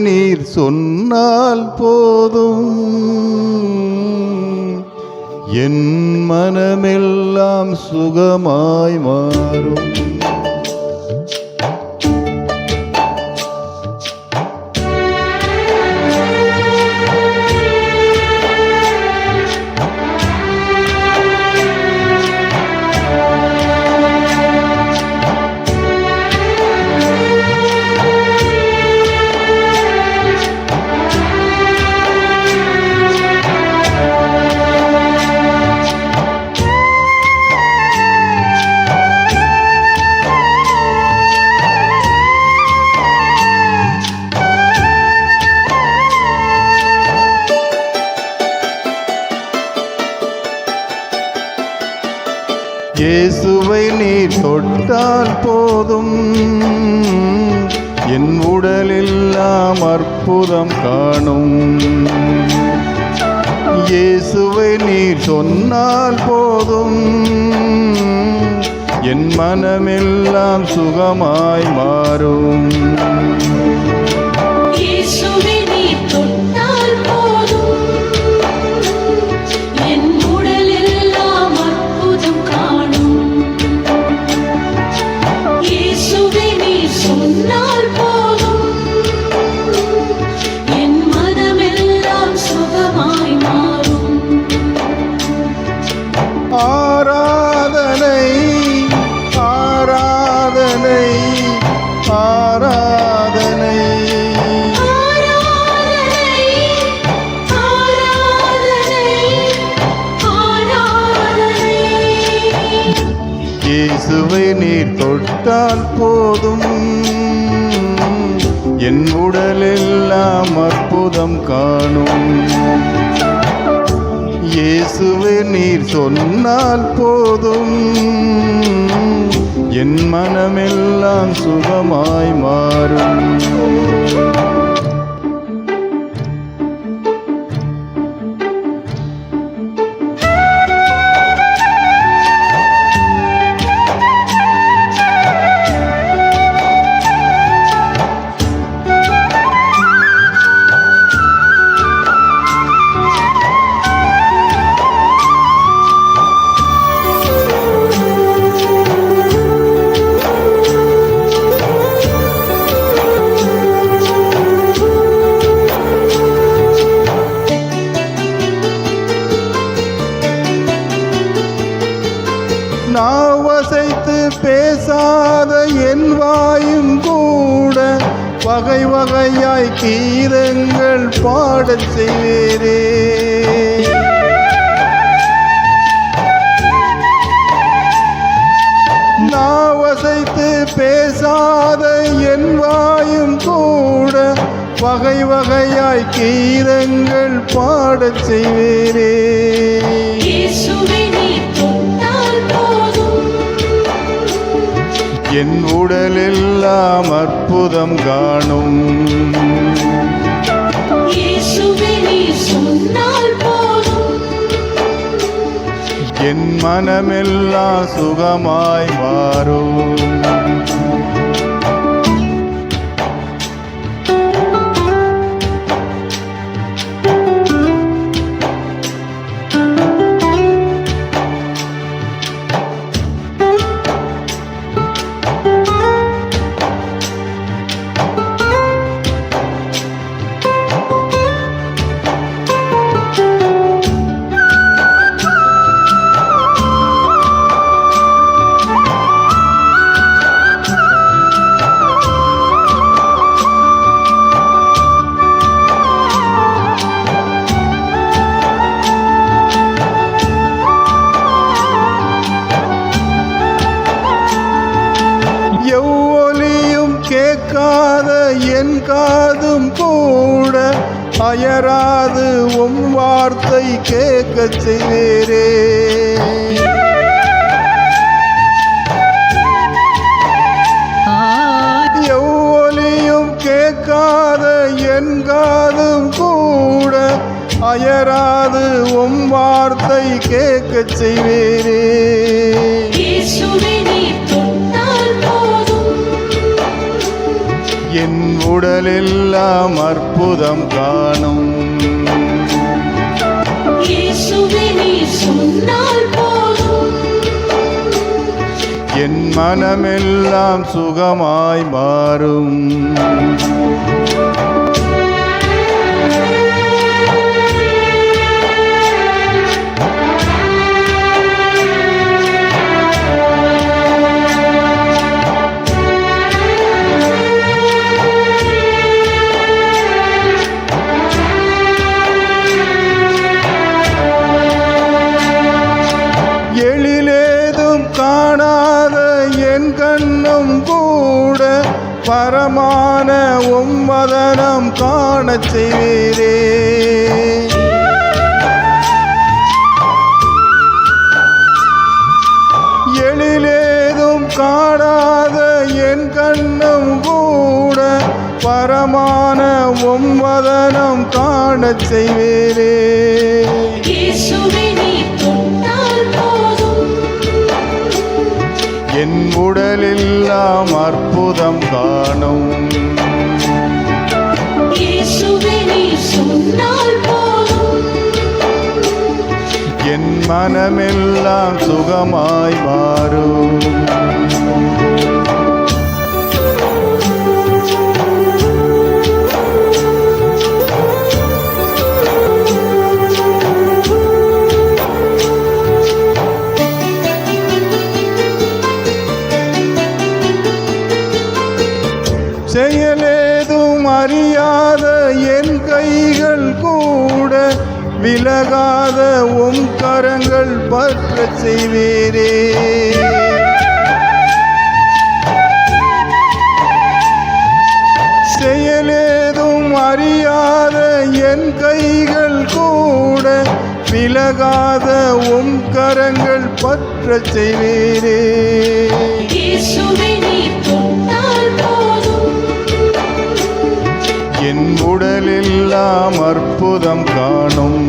நீர் சொன்னால் போதும், என் மனமெல்லாம் சுகமாய் மாறும். இயேசுவை நீர் தொட்டால் போதும், என் உடலெல்லாம் அற்புதம் காணும். இயேசுவை நீர் சொன்னால் போதும், என் மனமெல்லாம் சுகமாய் மாறும். ஆராதனை ஆராதனை ஆராதனை இயேசுவை நீர் தொட்டால் போதும், என் உடலெல்லாம் அற்புதம் காணும். இயேசுவே நீர் சொன்னால் போதும், என் மனமெல்லாம் சுகமாய் மாறும். நாவசைத்து பேசாத என் வாயும் கூட வகை வகையாய் கீதங்கள் பாடச் செய்வேரே. நாவசைத்து பேசாத என் வாயும் கூட வகை வகையாய் கீதங்கள் பாடச் செய்வேரே. என் உடலெல்லாம் அற்புதம் காணும். என் மனமெல்லாம் சுகமாய் மாறும். கேட்காத என் காதும் கூட அயராது உம் வார்த்தை கேட்கச் செய்வேரே. எவ்வொலியும் கேட்காத என் காதும் கூட அயராது உம் வார்த்தை கேட்கச் செய்வேரே. என் உடலெல்லாம் அற்புதம் காணும். இயேசுவே நீர் சொன்னால் போதும், என் மனமெல்லாம் சுகமாய் மாறும். எழிலேதும் காணாத என் கண்ணும் கூட பரமான உம்மதனம் காணச் செய்வீரே. எழிலேதும் காணாத என் கண்ணும் கூட பரமான உம்மதனம் காணச் செய்வீரே. இயேசுவே நீர் தொட்டால் போதும், என் உடலெல்லாம் அற்புதம் காணும். இயேசுவே நீர் சொன்னால் போதும், என் மனமெல்லாம் சுகமாய் மாறும். செயலேதும் அறியாத என் கைகள் கூட விலகாத உம் கரங்கள் பற்றச் செய்வீரே. செயலேதும் அறியாத என் கைகள் கூட விலகாத உம் கரங்கள் பற்றச் செய்வீரே. இயேசுவே நீர் தொட்டால் போதும், என் உடலெல்லாம் அற்புதம் காணும்.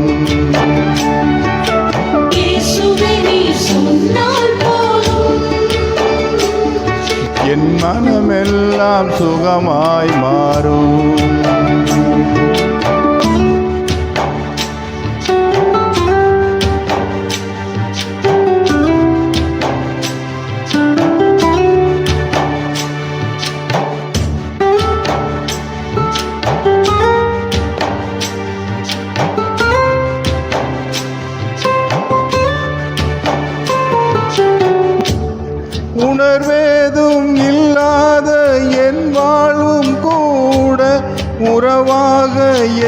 இயேசுவே நீர் சொன்னால் போதும், என் மனமெல்லாம் சுகமாய் மாறும். உணர்வேதும் இல்லாத என் வாழ்வும் கூட உறவாக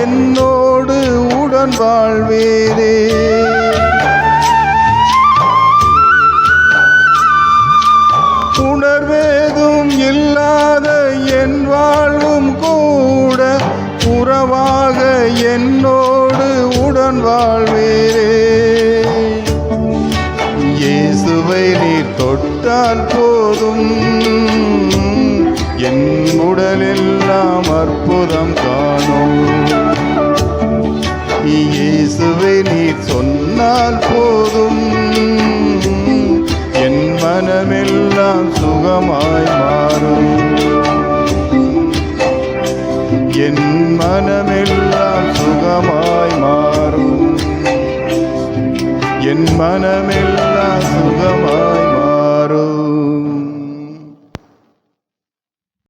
என்னோடு உடன் வாழ்வீரே. உணர்வேதும் இல்லாத என் வாழ்வும் கூட உறவாக என்னோடு உடன் வாழ்வீரே. இயேசுவை நீர் தொட்டால் போதும், என் உடலெல்லாம் அற்புதம் காணும். இயேசுவை நீர் சொன்னால் போதும், என் மனமெல்லாம் சுகமாய் மாறும். என் மனமெல்லாம் சுகமாய் மாறும். என் மனமெல்லாம் சுகம்